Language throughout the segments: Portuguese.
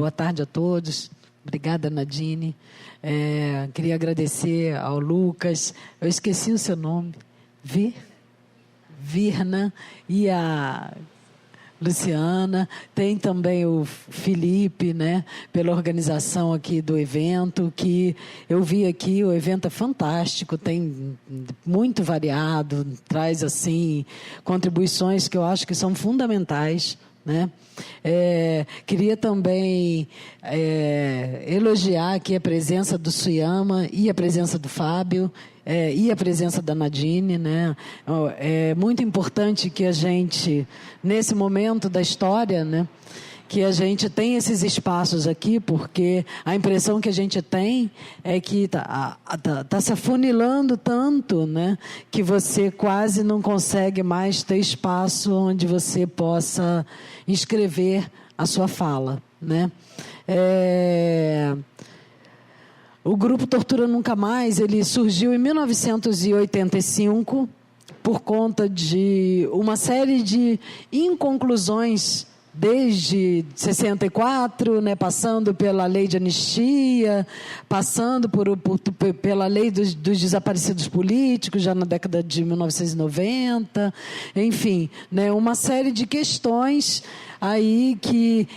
Boa tarde a todos. Obrigada, Nadine. Queria agradecer ao Lucas. Eu esqueci o seu nome. Virna e a Luciana. Tem também o Felipe, né, pela organização aqui do evento, que eu vi aqui, o evento é fantástico, tem muito variado, traz assim contribuições que eu acho que são fundamentais, né? Queria também elogiar aqui a presença do Suyama e a presença do Fábio, e a presença da Nadine, né? É muito importante que a gente, nesse momento da história, né, que a gente tem esses espaços aqui, porque a impressão que a gente tem é que tá se afunilando tanto, né, que você quase não consegue mais ter espaço onde você possa escrever a sua fala, né? O grupo Tortura Nunca Mais, ele surgiu em 1985 por conta de uma série de inconclusões desde 64, né, passando pela lei de anistia, passando pela lei dos desaparecidos políticos, já na década de 1990, enfim, né, uma série de questões aí que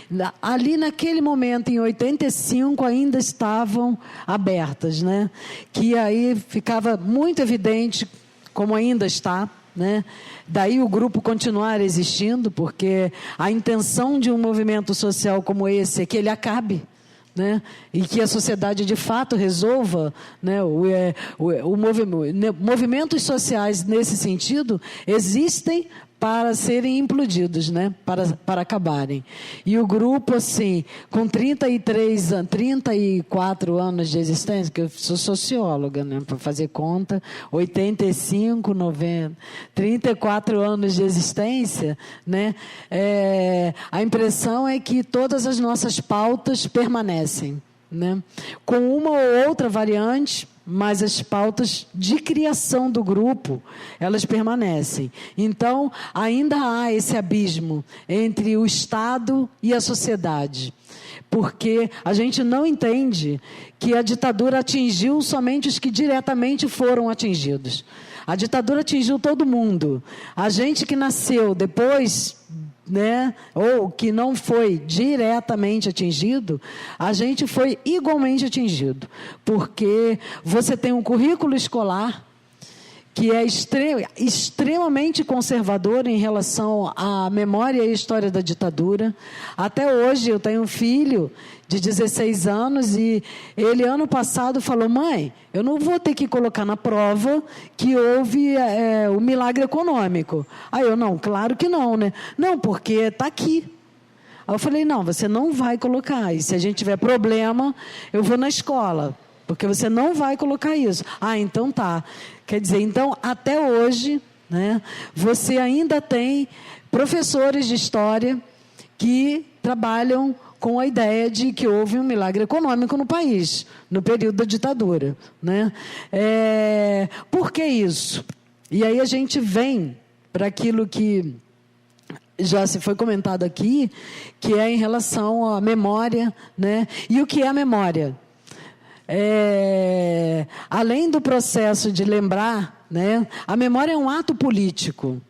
ali naquele momento, em 85, ainda estavam abertas, né, que aí ficava muito evidente, como ainda está, né? Daí o grupo continuar existindo, porque a intenção de um movimento social como esse é que ele acabe, né? E que a sociedade de fato resolva, né? Movimentos sociais nesse sentido existem para serem implodidos, né? Para acabarem. E o grupo, assim, com 34 anos de existência, que eu sou socióloga, né? Para fazer conta, 85, 90, 34 anos de existência, né? A impressão é que todas as nossas pautas permanecem, né? Com uma ou outra variante, mas as pautas de criação do grupo, elas permanecem. Então, ainda há esse abismo entre o Estado e a sociedade, porque a gente não entende que a ditadura atingiu somente os que diretamente foram atingidos. A ditadura atingiu todo mundo. A gente que nasceu depois, né, ou que não foi diretamente atingido, a gente foi igualmente atingido, porque você tem um currículo escolar que é extremamente conservador em relação à memória e história da ditadura. Até hoje eu tenho um filho de 16 anos e ele ano passado falou: mãe, eu não vou ter que colocar na prova que houve o milagre econômico. Aí eu, não, claro que não, né? Não, porque está aqui. Aí eu falei: não, você não vai colocar, e se a gente tiver problema, eu vou na escola, porque você não vai colocar isso. Ah, então tá. Quer dizer, então, até hoje, né, você ainda tem professores de história que trabalham com a ideia de que houve um milagre econômico no país, no período da ditadura, né? Por que isso? E aí a gente vem para aquilo que já se foi comentado aqui, que é em relação à memória, né? E o que é a memória? Além do processo de lembrar, né, a memória é um ato político,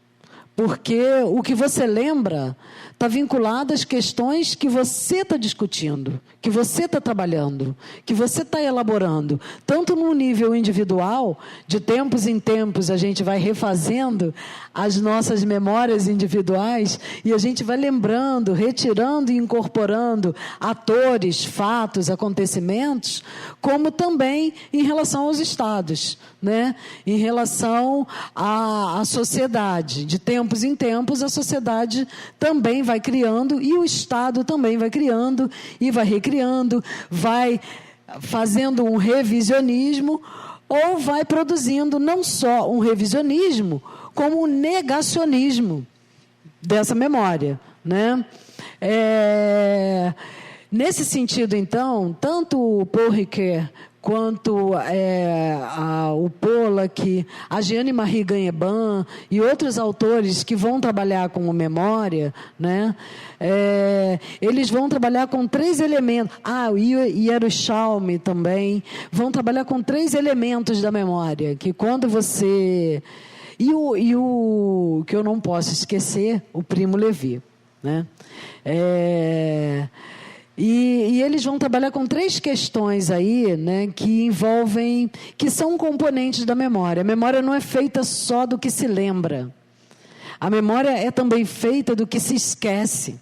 porque o que você lembra está vinculado às questões que você está discutindo, que você está trabalhando, que você está elaborando, tanto no nível individual, de tempos em tempos a gente vai refazendo as nossas memórias individuais e a gente vai lembrando, retirando e incorporando atores, fatos, acontecimentos, como também em relação aos estados, né? Em relação à sociedade. De tempos em tempos a sociedade também vai criando e o Estado também vai criando e vai recriando, vai fazendo um revisionismo ou vai produzindo não só um revisionismo, como um negacionismo dessa memória, né? Nesse sentido, então, tanto o Paul Ricoeur quanto o Paul fala que a Jeanne Marie Gagneban e outros autores que vão trabalhar com memória, né, eles vão trabalhar com 3 elementos. O Yerushalmi também vão trabalhar com 3 elementos da memória, que quando você... E o que eu não posso esquecer, o Primo Levi, né? E eles vão trabalhar com 3 questões aí, né, que envolvem, que são componentes da memória. A memória não é feita só do que se lembra. A memória é também feita do que se esquece.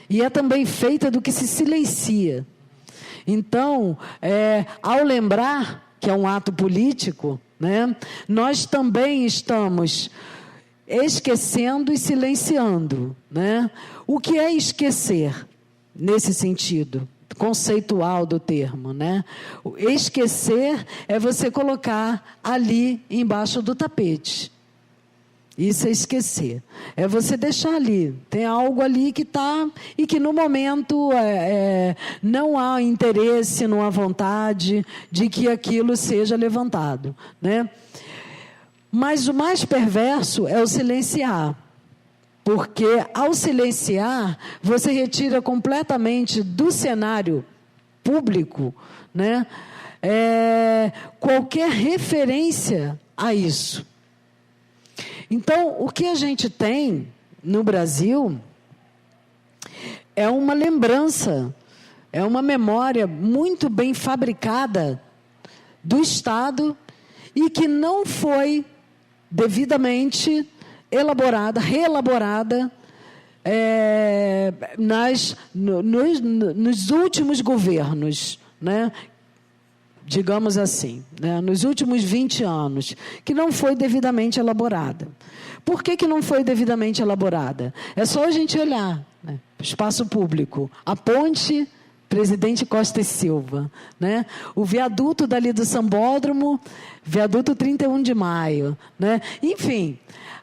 E é também feita do que se silencia. Então, ao lembrar, que é um ato político, né, nós também estamos esquecendo e silenciando, né? O que é esquecer, nesse sentido conceitual do termo, né? Esquecer é você colocar ali embaixo do tapete. Isso é esquecer. É você deixar ali. Tem algo ali que está... E que no momento não há interesse, não há vontade de que aquilo seja levantado, né? Mas o mais perverso é o silenciar. Porque ao silenciar, você retira completamente do cenário público, né, qualquer referência a isso. Então, o que a gente tem no Brasil é uma lembrança, é uma memória muito bem fabricada do Estado e que não foi devidamente reelaborada nos últimos governos, né? Digamos assim, né? Nos últimos 20 anos, que não foi devidamente elaborada. Por que não foi devidamente elaborada? É só a gente olhar, né? Espaço público, a ponte Presidente Costa e Silva, né? O viaduto dali do Sambódromo, viaduto 31 de Maio, né? Enfim,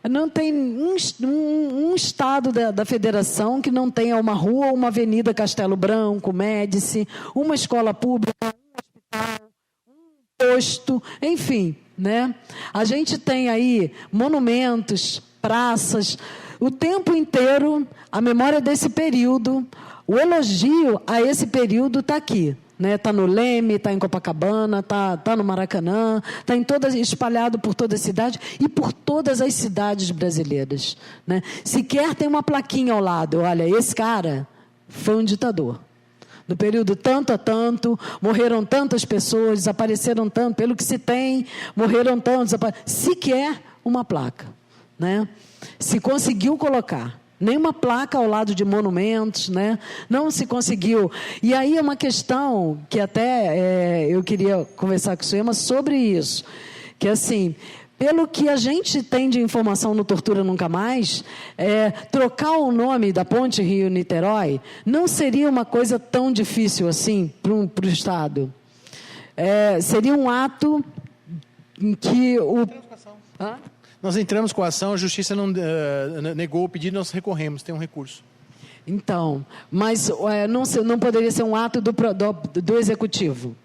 não tem um estado da federação que não tenha uma rua, uma avenida Castelo Branco, Médici, uma escola pública, um hospital, um posto, enfim, né? A gente tem aí monumentos, praças, o tempo inteiro, a memória desse período, o elogio a esse período está aqui. Está no Leme, está em Copacabana, está no Maracanã, está espalhado por toda a cidade e por todas as cidades brasileiras, né? Sequer tem uma plaquinha ao lado, olha, esse cara foi um ditador. No período tanto a tanto, morreram tantas pessoas, desapareceram tanto, pelo que se tem, morreram tantos, sequer uma placa, né? Se conseguiu colocar. Nenhuma placa ao lado de monumentos, né? Não se conseguiu. E aí é uma questão que até eu queria conversar com o Suema sobre isso. Que assim, pelo que a gente tem de informação no Tortura Nunca Mais, trocar o nome da ponte Rio-Niterói não seria uma coisa tão difícil assim para o Estado. Seria um ato em que o... Nós entramos com a ação, a Justiça não negou o pedido, nós recorremos, tem um recurso. Então, mas não poderia ser um ato do Executivo?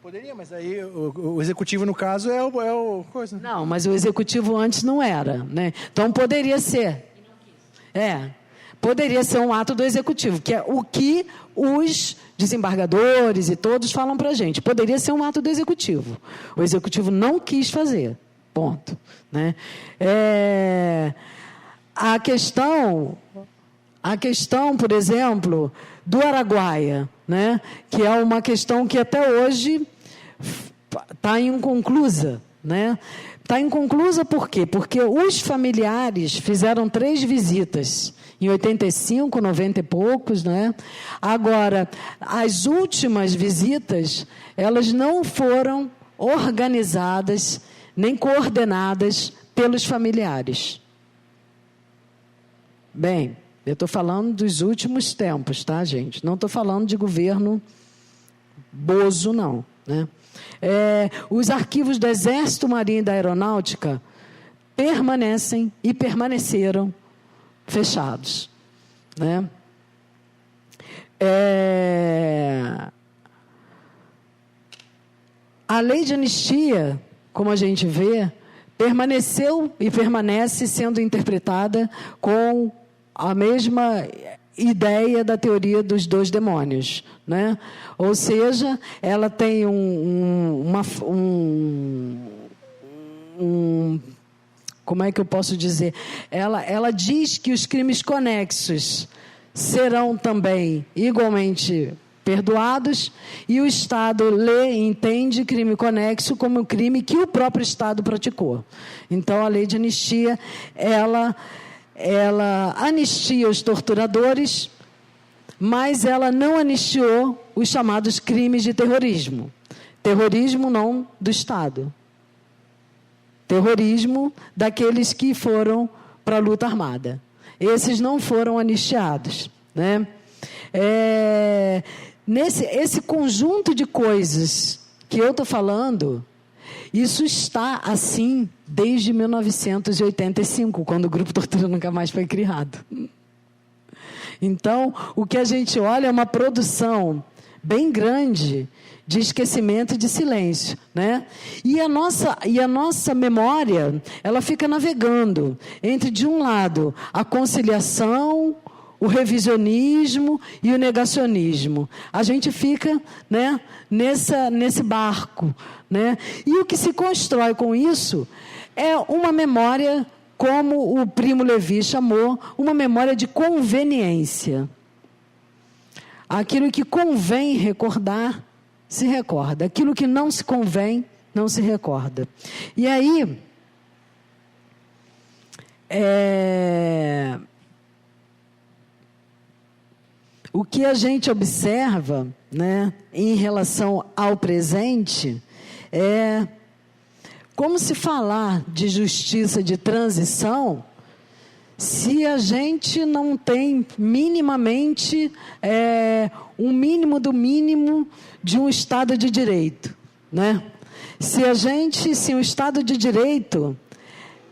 Poderia, mas aí o Executivo, no caso, é o coisa. Não, mas o Executivo antes não era, né? Então, poderia ser. Poderia ser um ato do Executivo, que é o que os desembargadores e todos falam para a gente. Poderia ser um ato do Executivo. O Executivo não quis fazer. Ponto, né? A questão, por exemplo, do Araguaia, né? Que é uma questão que até hoje está inconclusa, né? Está inconclusa por quê? Porque os familiares fizeram 3 visitas, em 85, 90 e poucos, né? Agora, as últimas visitas, elas não foram organizadas nem coordenadas pelos familiares. Bem, eu estou falando dos últimos tempos, tá, gente? Não estou falando de governo Bozo, não, né? Os arquivos do Exército, Marinha e da Aeronáutica permanecem e permaneceram fechados, né? A lei de anistia como a gente vê, permaneceu e permanece sendo interpretada com a mesma ideia da teoria dos 2 demônios, né? Ou seja, ela tem como é que eu posso dizer? Ela diz que os crimes conexos serão também igualmente perdoados, e o Estado lê e entende crime conexo como um crime que o próprio Estado praticou. Então, a lei de anistia, ela anistia os torturadores, mas ela não anistiou os chamados crimes de terrorismo. Terrorismo não do Estado. Terrorismo daqueles que foram para a luta armada. Esses não foram anistiados, né? Esse conjunto de coisas que eu estou falando, isso está assim desde 1985, quando o Grupo Tortura Nunca Mais foi criado. Então, o que a gente olha é uma produção bem grande de esquecimento e de silêncio, né? E a nossa memória, ela fica navegando entre, de um lado, a conciliação, o revisionismo e o negacionismo. A gente fica, né, nesse barco, né? E o que se constrói com isso é uma memória, como o Primo Levi chamou, uma memória de conveniência. Aquilo que convém recordar, se recorda. Aquilo que não se convém, não se recorda. E aí, o que a gente observa, né, em relação ao presente, é como se falar de justiça de transição se a gente não tem minimamente um mínimo do mínimo de um Estado de Direito, né? Se o Estado de Direito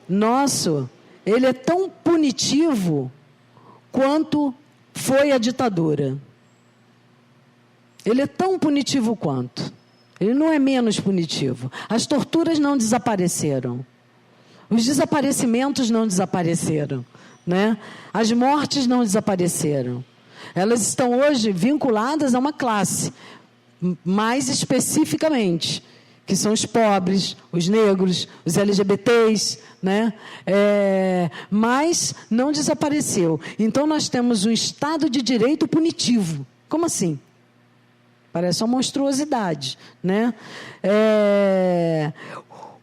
nosso, ele é tão punitivo quanto foi a ditadura. Ele é tão punitivo quanto. Ele não é menos punitivo. As torturas não desapareceram. Os desaparecimentos não desapareceram, né? As mortes não desapareceram. Elas estão hoje vinculadas a uma classe, mais especificamente, que são os pobres, os negros, os LGBTs, né? Mas não desapareceu. Então, nós temos um Estado de Direito punitivo. Como assim? Parece uma monstruosidade, né?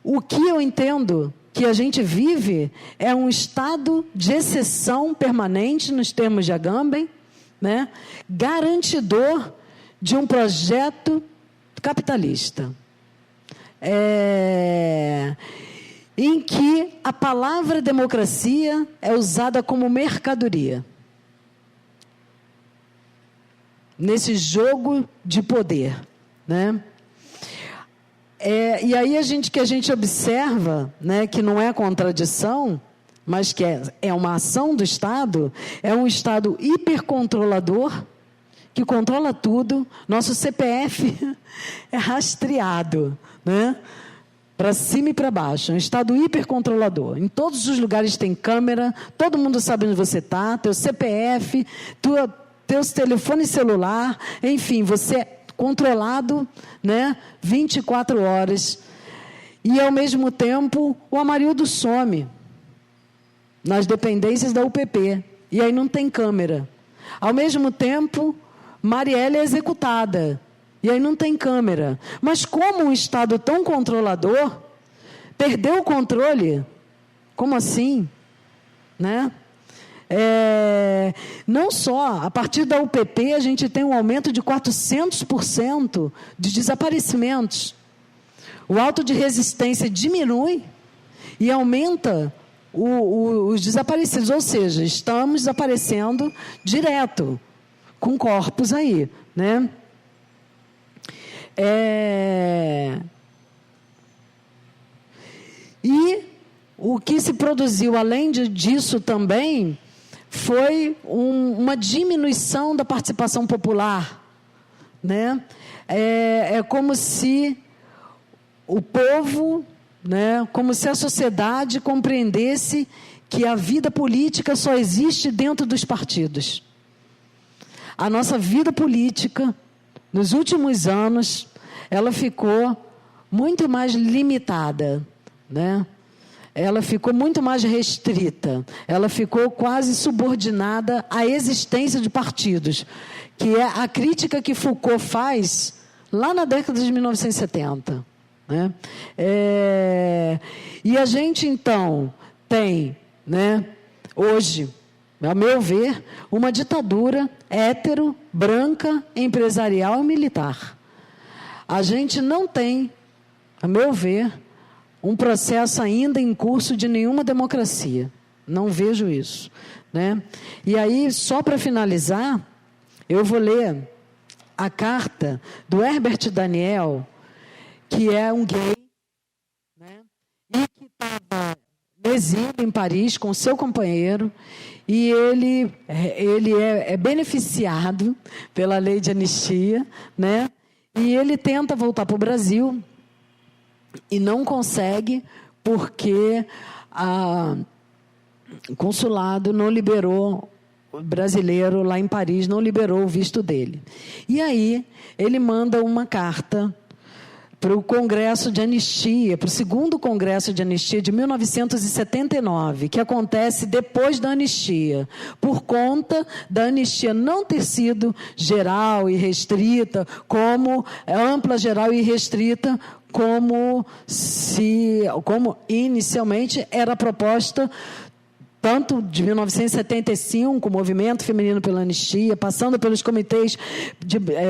O que eu entendo que a gente vive é um estado de exceção permanente, nos termos de Agamben, né? Garantidor de um projeto capitalista. Em que a palavra democracia é usada como mercadoria. Nesse jogo de poder, né? E aí que a gente observa, né, que não é contradição, mas que é uma ação do Estado, é um Estado hipercontrolador, que controla tudo. Nosso CPF é rastreado, né? Para cima e para baixo. É um Estado hipercontrolador. Em todos os lugares tem câmera, todo mundo sabe onde você está, teu CPF, teus telefones celular, enfim, você é controlado, né, 24 horas. E, ao mesmo tempo, o Amarildo some nas dependências da UPP. E aí não tem câmera. Ao mesmo tempo, Marielle é executada. E aí não tem câmera. Mas como um Estado tão controlador perdeu o controle? Como assim? Né? Não só, a partir da UPP a gente tem um aumento de 400% de desaparecimentos. O auto de resistência diminui e aumenta os desaparecidos, ou seja, estamos desaparecendo direto, com corpos aí, né? E o que se produziu além disso também foi uma diminuição da participação popular, né? É como se o povo né, como se a sociedade compreendesse que a vida política só existe dentro dos partidos. A nossa vida política, nos últimos anos, ela ficou muito mais limitada, né? Ela ficou muito mais restrita, ela ficou quase subordinada à existência de partidos, que é a crítica que Foucault faz lá na década de 1970. Né? E a gente, então, tem, né, hoje, a meu ver, uma ditadura hétero, branca, empresarial e militar. A gente não tem, a meu ver, um processo ainda em curso de nenhuma democracia. Não vejo isso. Né? E aí, só para finalizar, eu vou ler a carta do Herbert Daniel, que é um gay, né? E que estava no exílio em Paris com seu companheiro, e ele é beneficiado pela lei de anistia, né? E ele tenta voltar para o Brasil e não consegue porque o consulado não liberou, o brasileiro lá em Paris não liberou o visto dele. E aí ele manda uma carta para o Congresso de Anistia, para o segundo Congresso de Anistia de 1979, que acontece depois da anistia, por conta da anistia não ter sido geral e restrita, como ampla, geral e restrita, como inicialmente era proposta, tanto de 1975, o Movimento Feminino pela Anistia, passando pelos comitês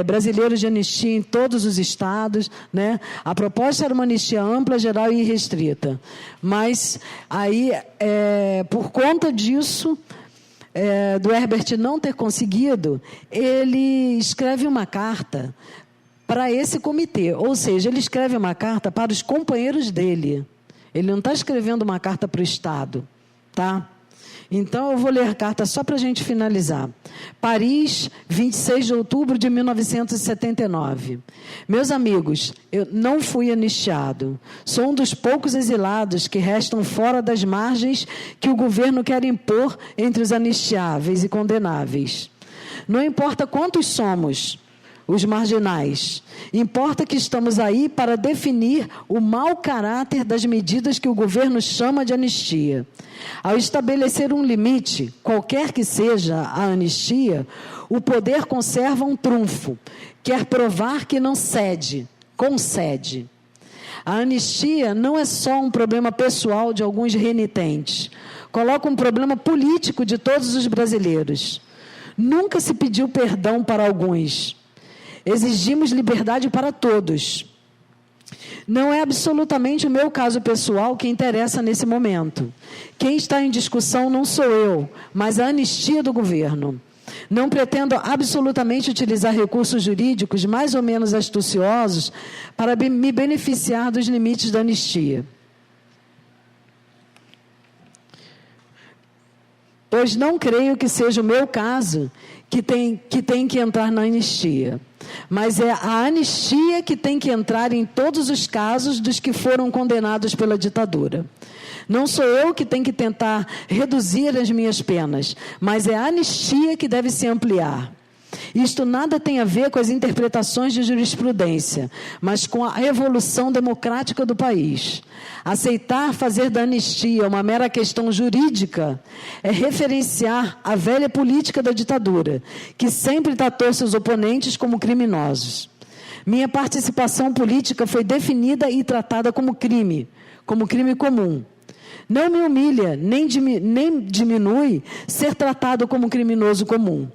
brasileiros de anistia em todos os estados, né? A proposta era uma anistia ampla, geral e restrita. Mas, aí, por conta disso, do Herbert não ter conseguido, ele escreve uma carta para esse comitê, ou seja, ele escreve uma carta para os companheiros dele. Ele não está escrevendo uma carta para o Estado, tá? Então, eu vou ler a carta só para a gente finalizar. Paris, 26 de outubro de 1979. Meus amigos, eu não fui anistiado. Sou um dos poucos exilados que restam fora das margens que o governo quer impor entre os anistiáveis e condenáveis. Não importa quantos somos, os marginais. Importa que estamos aí para definir o mau caráter das medidas que o governo chama de anistia. Ao estabelecer um limite, qualquer que seja a anistia, o poder conserva um trunfo. Quer provar que não cede, concede. A anistia não é só um problema pessoal de alguns renitentes. Coloca um problema político de todos os brasileiros. Nunca se pediu perdão para alguns. Exigimos liberdade para todos. Não é absolutamente o meu caso pessoal que interessa nesse momento. Quem está em discussão não sou eu, mas a anistia do governo. Não pretendo absolutamente utilizar recursos jurídicos mais ou menos astuciosos para me beneficiar dos limites da anistia. Pois não creio que seja o meu caso que tem que entrar na anistia. Mas é a anistia que tem que entrar em todos os casos dos que foram condenados pela ditadura. Não sou eu que tenho que tentar reduzir as minhas penas, mas é a anistia que deve se ampliar. Isto nada tem a ver com as interpretações de jurisprudência, mas com a evolução democrática do país. Aceitar fazer da anistia uma mera questão jurídica é referenciar a velha política da ditadura, que sempre tratou seus oponentes como criminosos. Minha participação política foi definida e tratada como crime comum. Não me humilha, nem diminui ser tratado como criminoso comum.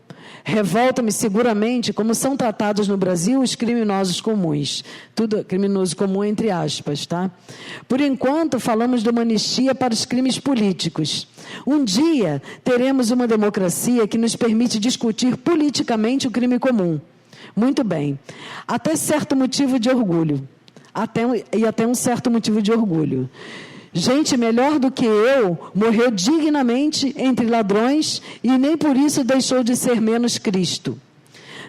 Revolta-me seguramente como são tratados no Brasil os criminosos comuns. Tudo criminoso comum entre aspas, tá? Por enquanto, falamos de uma anistia para os crimes políticos. Um dia, teremos uma democracia que nos permite discutir politicamente o crime comum. Muito bem. Até certo motivo de orgulho. Até um certo motivo de orgulho. Gente melhor do que eu morreu dignamente entre ladrões e nem por isso deixou de ser menos Cristo.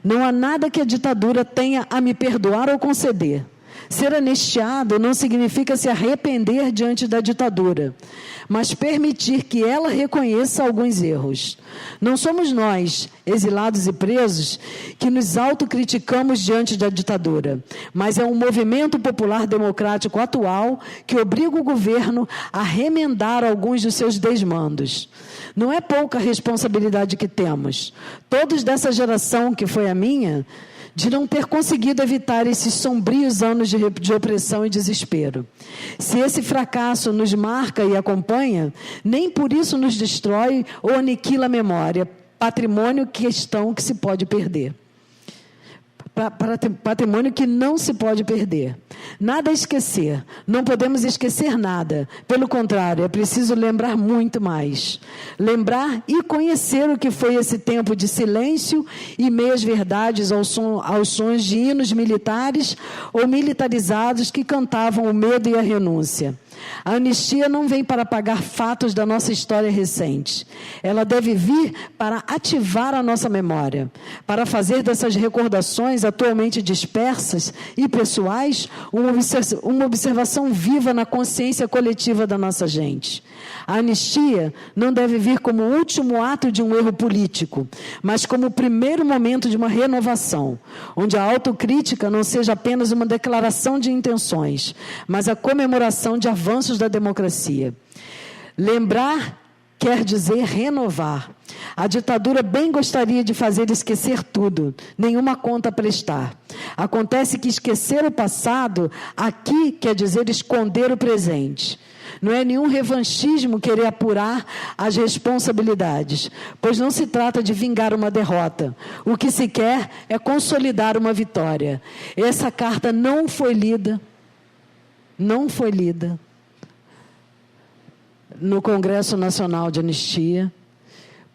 Não há nada que a ditadura tenha a me perdoar ou conceder. Ser anistiado não significa se arrepender diante da ditadura, mas permitir que ela reconheça alguns erros. Não somos nós, exilados e presos, que nos autocriticamos diante da ditadura, mas é um movimento popular democrático atual que obriga o governo a remendar alguns dos seus desmandos. Não é pouca responsabilidade que temos. Todos dessa geração, que foi a minha, de não ter conseguido evitar esses sombrios anos de opressão e desespero. Se esse fracasso nos marca e acompanha, nem por isso nos destrói ou aniquila a memória, patrimônio, questão que se pode perder. Patrimônio que não se pode perder. Nada a esquecer. Não podemos esquecer nada. Pelo contrário, é preciso lembrar muito mais. Lembrar e conhecer o que foi esse tempo de silêncio e meias verdades aos sons de hinos militares ou militarizados que cantavam o medo e a renúncia. A anistia não vem para apagar fatos da nossa história recente. Ela deve vir para ativar a nossa memória, para fazer dessas recordações atualmente dispersas e pessoais uma observação viva na consciência coletiva da nossa gente. A anistia não deve vir como o último ato de um erro político, mas como o primeiro momento de uma renovação, onde a autocrítica não seja apenas uma declaração de intenções, mas a comemoração de avanços da democracia. Lembrar quer dizer renovar. A ditadura bem gostaria de fazer esquecer tudo, nenhuma conta a prestar. Acontece que esquecer o passado aqui quer dizer esconder o presente. Não é nenhum revanchismo querer apurar as responsabilidades, pois não se trata de vingar uma derrota. O que se quer é consolidar uma vitória. Essa carta não foi lida no Congresso Nacional de Anistia,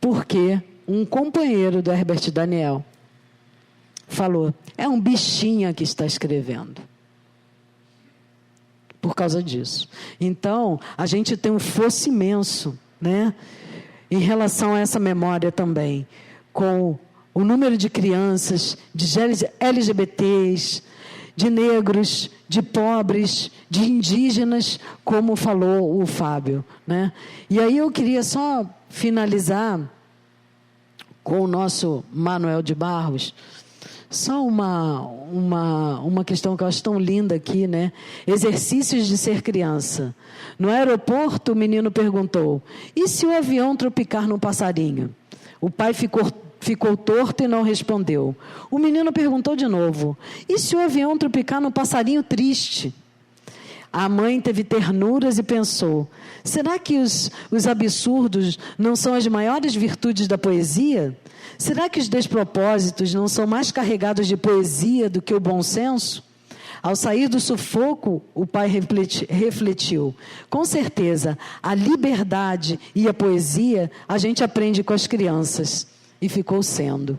porque um companheiro do Herbert Daniel falou, é um bichinho que está escrevendo. Por causa disso. Então, a gente tem um fosso imenso, né, em relação a essa memória também, com o número de crianças, de LGBTs, de negros, de pobres, de indígenas, como falou o Fábio, né? E aí eu queria só finalizar com o nosso Manuel de Barros, só uma questão que eu acho tão linda aqui, né? Exercícios de ser criança. No aeroporto, o menino perguntou, e se o avião tropicar num passarinho? O pai ficou torto e não respondeu. O menino perguntou de novo, e se o avião tropicar num passarinho triste? A mãe teve ternuras e pensou, será que os absurdos não são as maiores virtudes da poesia? Será que os despropósitos não são mais carregados de poesia do que o bom senso? Ao sair do sufoco, o pai refletiu. Com certeza, a liberdade e a poesia a gente aprende com as crianças. E ficou sendo.